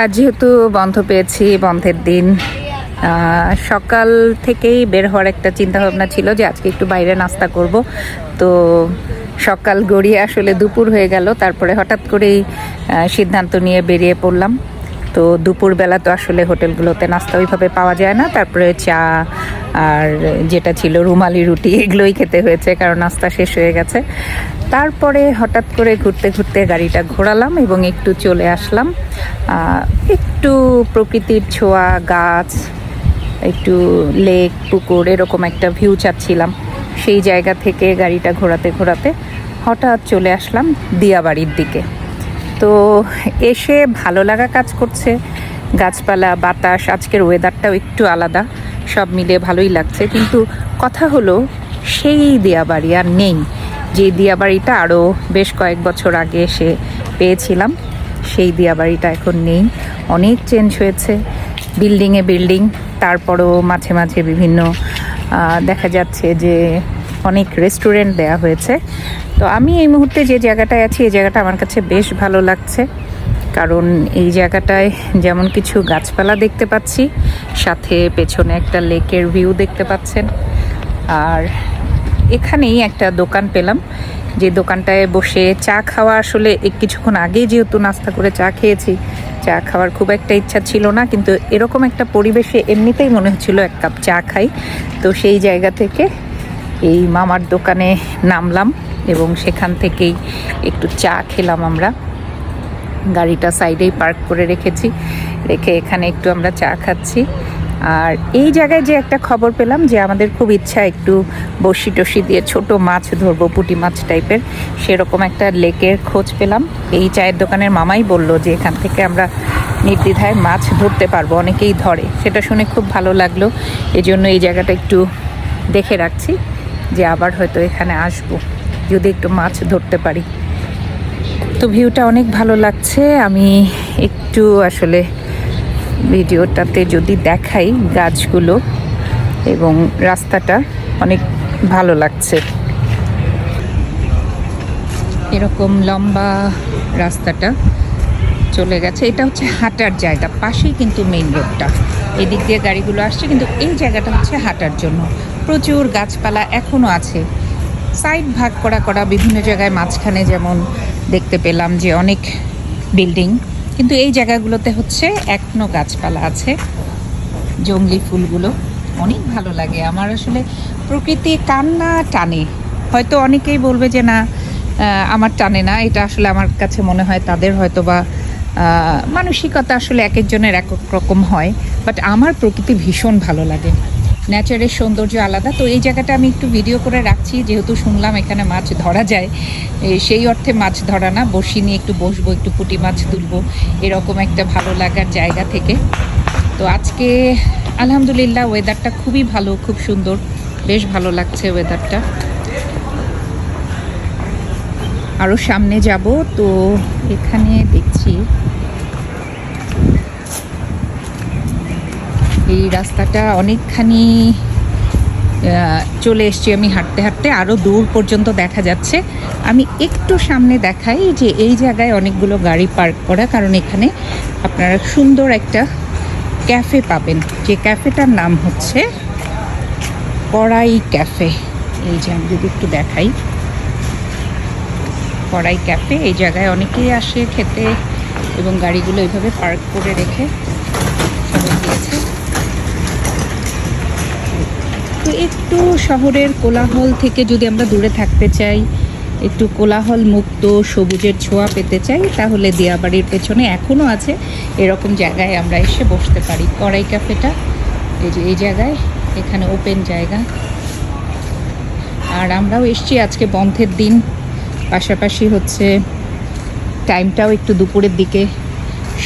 আর যেহেতু বন্ধ পেয়েছি, বন্ধের দিন সকাল থেকেই বের হওয়ার একটা চিন্তা ভাবনা ছিল যে আজকে একটু বাইরে নাস্তা করব। তো সকাল গড়িয়ে আসলে দুপুর হয়ে গেল, তারপরে হঠাৎ করেই সিদ্ধান্ত নিয়ে বেরিয়ে পড়লাম। তো দুপুরবেলা তো আসলে হোটেলগুলোতে নাস্তা ওইভাবে পাওয়া যায় না, তারপরে চা আর যেটা ছিল রুমালি রুটি এগুলোই খেতে হয়েছে কারণ নাস্তা শেষ হয়ে গেছে। তারপরে হঠাৎ করে ঘুরতে ঘুরতে গাড়িটা ঘোরালাম এবং একটু চলে আসলাম একটু প্রকৃতির ছোঁয়া, গাছ, একটু লেক, পুকুর এরকম একটা ভিউ চাচ্ছিলাম। সেই জায়গা থেকে গাড়িটা ঘোরাতে ঘোরাতে হঠাৎ চলে আসলাম দিয়াবাড়ির দিকে। তো এসে ভালো লাগা কাজ করছে, গাছপালা, বাতাস, আজকের ওয়েদারটাও একটু আলাদা, সব মিলে ভালোই লাগছে। কিন্তু কথা হলো সেই দিয়াবাড়ি আর নেই, যে দিয়াবাড়িটা আরও বেশ কয়েক বছর আগে এসে পেয়েছিলাম। সেই দিয়াবাড়িটা এখন নেই, অনেক চেঞ্জ হয়েছে, বিল্ডিংয়ে বিল্ডিং, তারপরও মাঝে মাঝে বিভিন্ন দেখা যাচ্ছে যে অনেক রেস্টুরেন্ট দেয়া হয়েছে। তো আমি এই মুহূর্তে যে জায়গাটায় আছি, এই জায়গাটা আমার কাছে বেশ ভালো লাগছে, কারণ এই জায়গাটায় যেমন কিছু গাছপালা দেখতে পাচ্ছি, সাথে পেছনে একটা লেকের ভিউ দেখতে পাচ্ছেন। আর এখানেই একটা দোকান পেলাম, যে দোকানটায় বসে চা খাওয়া, আসলে কিছুক্ষণ আগেই যেহেতু নাস্তা করে চা খেয়েছি, চা খাওয়ার খুব একটা ইচ্ছা ছিল না, কিন্তু এরকম একটা পরিবেশে এমনিতেই মনে হচ্ছিল এক কাপ চা খাই। তো সেই জায়গা থেকে এই মামার দোকানে নামলাম এবং সেখান থেকেই একটু চা খেলাম। আমরা গাড়িটা সাইডেই পার্ক করে রেখে এখানে একটু আমরা চা খাচ্ছি। আর এই জায়গায় যে একটা খবর পেলাম যে আমাদের খুব ইচ্ছা একটু বড়শি টসি দিয়ে ছোট মাছ ধরবো, পুঁটি মাছ টাইপের, সেরকম একটা লেকের খোঁজ পেলাম। এই চায়ের দোকানের মামাই বলল যে এখান থেকে আমরা নির্দ্বিধায় মাছ ধরতে পারবো, অনেকেই ধরে। সেটা শুনে খুব ভালো লাগলো, এজন্য এই জায়গাটা একটু দেখে রাখছি যে আবার হয়তো এখানে আসবো যদি একটু মাছ ধরতে পারি। তো ভিউটা অনেক ভালো লাগছে। আমি একটু আসলে ভিডিওটাতে যদি দেখাই গাছগুলো এবং রাস্তাটা অনেক ভালো লাগছে। এরকম লম্বা রাস্তাটা চলে গেছে, এটা হচ্ছে হাঁটার জায়গা, পাশেই কিন্তু মেইন রোডটা, এদিক দিয়ে গাড়িগুলো আসছে, কিন্তু এই জায়গাটা হচ্ছে হাঁটার জন্য। প্রচুর গাছপালা এখনও আছে, সাইড ভাগ করা বিভিন্ন জায়গায়, মাঝখানে যেমন দেখতে পেলাম যে অনেক বিল্ডিং, কিন্তু এই জায়গাগুলোতে হচ্ছে এখনো গাছপালা আছে। জংলি ফুলগুলো অনেক ভালো লাগে আমার, আসলে প্রকৃতি কান্না টানে। হয়তো অনেকেই বলবে যে না আমার টানে না, এটা আসলে আমার কাছে মনে হয় তাদের হয়তো বা মানসিকতা আসলে এক একজনের এক এক রকম হয়, বাট আমার প্রকৃতি ভীষণ ভালো লাগে, ন্যাচারের সৌন্দর্য আলাদা। তো এই জায়গাটা আমি একটু ভিডিও করে রাখছি, যেহেতু শুনলাম এখানে মাছ ধরা যায়, সেই অর্থে মাছ ধরা না, বসি নিয়ে একটু বসবো, একটু পুঁটি মাছ তুলবো, এরকম একটা ভালো লাগার জায়গা থেকে। তো আজকে আলহামদুলিল্লাহ ওয়েদারটা খুবই ভালো, খুব সুন্দর, বেশ ভালো লাগছে ওয়েদারটা। আরও সামনে যাব, তো এখানে দেখছি এই রাস্তাটা অনেকখানি চলে এসছি আমি হাঁটতে হাঁটতে, আরও দূর পর্যন্ত দেখা যাচ্ছে। আমি একটু সামনে দেখাই যে এই জায়গায় অনেকগুলো গাড়ি পার্ক করা, কারণ এখানে আপনারা সুন্দর একটা ক্যাফে পাবেন, যে ক্যাফেটার নাম হচ্ছে কড়াই ক্যাফে। এই যে আমি যদি একটু দেখাই, কড়াই ক্যাফে, এই জায়গায় অনেকেই আসে খেতে এবং গাড়িগুলো এইভাবে পার্ক করে রেখে সবাই দিয়েছে। তো একটু শহরের কোলাহল থেকে যদি আমরা দূরে থাকতে চাই, একটু কোলাহল মুক্ত সবুজের ছোঁয়া পেতে চাই, তাহলে দিয়াবাড়ির পেছনে এখনও আছে এরকম জায়গায় আমরা এসে বসতে পারি। কড়াই ক্যাফেটা এই যে এই জায়গায়, এখানে ওপেন জায়গা। আর আমরাও এসছি আজকে বন্ধের দিন, পাশাপাশি হচ্ছে টাইমটাও একটু দুপুরের দিকে,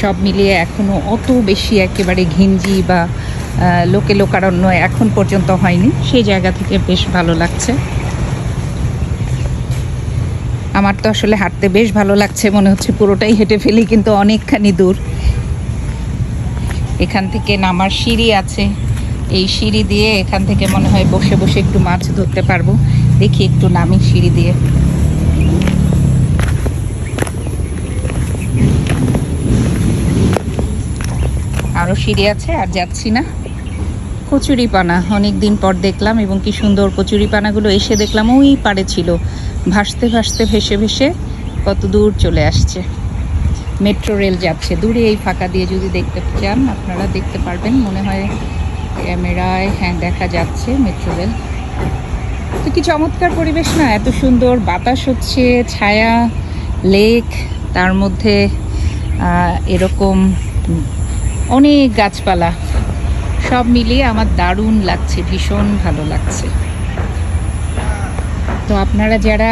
সব মিলিয়ে এখনও অত বেশি একেবারে ঘিঞ্জি বা লোকারণ্য এখন পর্যন্ত হয়নি, সেই জায়গা থেকে বেশ ভালো লাগছে। আমার তো আসলে হাঁটতে বেশ ভালো লাগছে, মনে হচ্ছে পুরোটাই হেঁটে ফেলি, কিন্তু অনেকখানি দূর। এখান থেকে নামার সিঁড়ি আছে, এই সিঁড়ি দিয়ে এখান থেকে মনে হয় বসে বসে একটু মাছ ধরতে পারবো। দেখি একটু নামি সিঁড়ি দিয়ে। আরও সিঁড়ি আছে, আর যাচ্ছি না। কচুরিপানা অনেক দিন পর দেখলাম, এবং কি সুন্দর কচুরিপানাগুলো এসে দেখলাম ওই পাড়ে ছিল, ভাসতে ভাসতে ভেসে ভেসে কত দূর চলে আসছে। মেট্রো রেল যাচ্ছে দূরে, এই ফাঁকা দিয়ে যদি দেখতে চান আপনারা দেখতে পারবেন, মনে হয় ক্যামেরায় হ্যাঁ দেখা যাচ্ছে মেট্রো রেল। তো কি চমৎকার পরিবেশ না, এত সুন্দর বাতাস হচ্ছে, ছায়া, লেক, তার মধ্যে এরকম অনেক গাছপালা, সব মিলিয়ে আমার দারুণ লাগছে, ভীষণ ভালো লাগছে। তো আপনারা যারা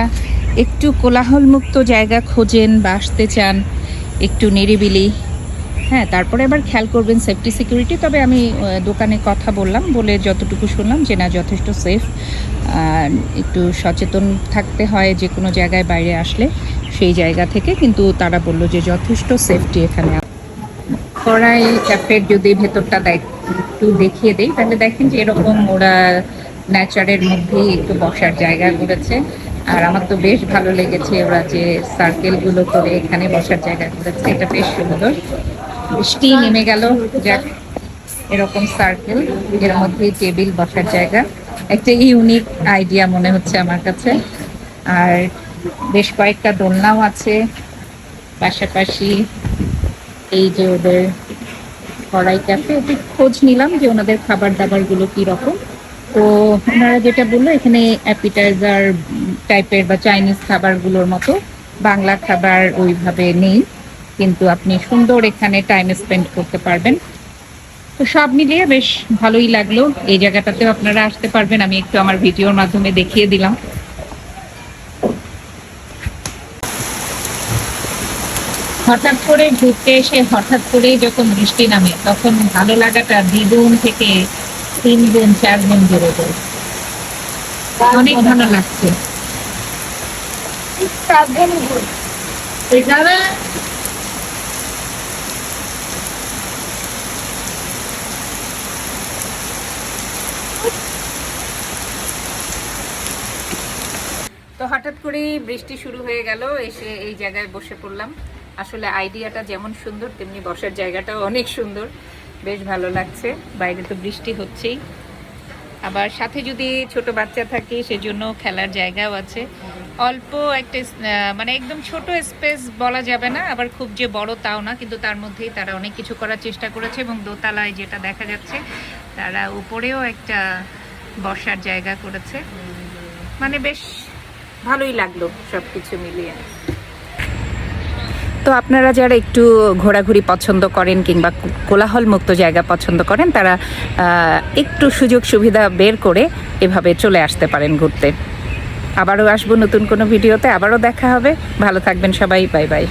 একটু কোলাহলমুক্ত জায়গা খোঁজেন বা আসতে চান, একটু নিরিবিলি, হ্যাঁ, তারপরে আবার খেয়াল করবেন সেফটি সিকিউরিটি। তবে আমি দোকানে কথা বললাম, বলে যতটুকু শুনলাম যে না, যথেষ্ট সেফ। একটু সচেতন থাকতে হয় যে কোনো জায়গায় বাইরে আসলে, সেই জায়গা থেকে কিন্তু তারা বললো যে যথেষ্ট সেফটি এখানে। কড়াই ক্যাফের যদি ভেতরটা একটু দেখিয়ে দেই, তাহলে দেখেন যে এরকম ওরা নেচারের মধ্যেই একটু বসার জায়গা করেছে। আর আমার তো বেশ ভালো লেগেছে ওরা যে সার্কেলগুলো করে এখানে বসার জায়গা করেছে, এটা বেশ সুন্দর। বৃষ্টি নেমে গেল, যাক, এরকম সার্কেল, এর মধ্যে টেবিল, বসার জায়গা, একটা ইউনিক আইডিয়া মনে হচ্ছে আমার কাছে। আর বেশ কয়েকটা দোলনাও আছে পাশাপাশি। এই যে ওদের কড়াই ক্যাফে, একটু খোঁজ নিলাম যে ওনাদের খাবার দাবারগুলো কীরকম। তো ওনারা যেটা বললো, এখানে অ্যাপিটাইজার টাইপের বা চাইনিজ খাবারগুলোর মতো বাংলা খাবার ওইভাবে নেই, কিন্তু আপনি সুন্দর এখানে টাইম স্পেন্ড করতে পারবেন। তো সব মিলিয়ে বেশ ভালোই লাগলো। এই জায়গাটাতেও আপনারা আসতে পারবেন, আমি একটু আমার ভিডিওর মাধ্যমে দেখিয়ে দিলাম। হঠাৎ করে ঘুরতে এসে হঠাৎ করেই যখন বৃষ্টি নামে, তখন ভালো লাগাটা দ্বিগুণ থেকে 3 গুণ 4 গুণ বেড়ে যায়, অনেক ভালো লাগছে। তো হঠাৎ করেই বৃষ্টি শুরু হয়ে গেল, এসে এই জায়গায় বসে পড়লাম। আসলে আইডিয়াটা যেমন সুন্দর, তেমনি বসার জায়গাটাও অনেক সুন্দর, বেশ ভালো লাগছে। বাইরে তো বৃষ্টি হচ্ছেই, আবার সাথে যদি ছোট বাচ্চা থাকে সেজন্য খেলার জায়গাও আছে। অল্প একটা মানে একদম ছোট স্পেস বলা যাবে না, আবার খুব যে বড় তাও না, কিন্তু তার মধ্যেই তারা অনেক কিছু করার চেষ্টা করেছে। এবং দোতলায় যেটা দেখা যাচ্ছে, তারা উপরেও একটা বসার জায়গা করেছে, মানে বেশ ভালোই লাগলো সব কিছু মিলিয়ে। তো আপনারা যারা একটু ঘোরাঘুরি পছন্দ করেন কিংবা কোলাহলমুক্ত জায়গা পছন্দ করেন, তারা একটু সুযোগ সুবিধা বের করে এভাবে চলে আসতে পারেন ঘুরতে। আবারও আসবো নতুন কোনো ভিডিওতে, আবারও দেখা হবে। ভালো থাকবেন সবাই, বাই বাই।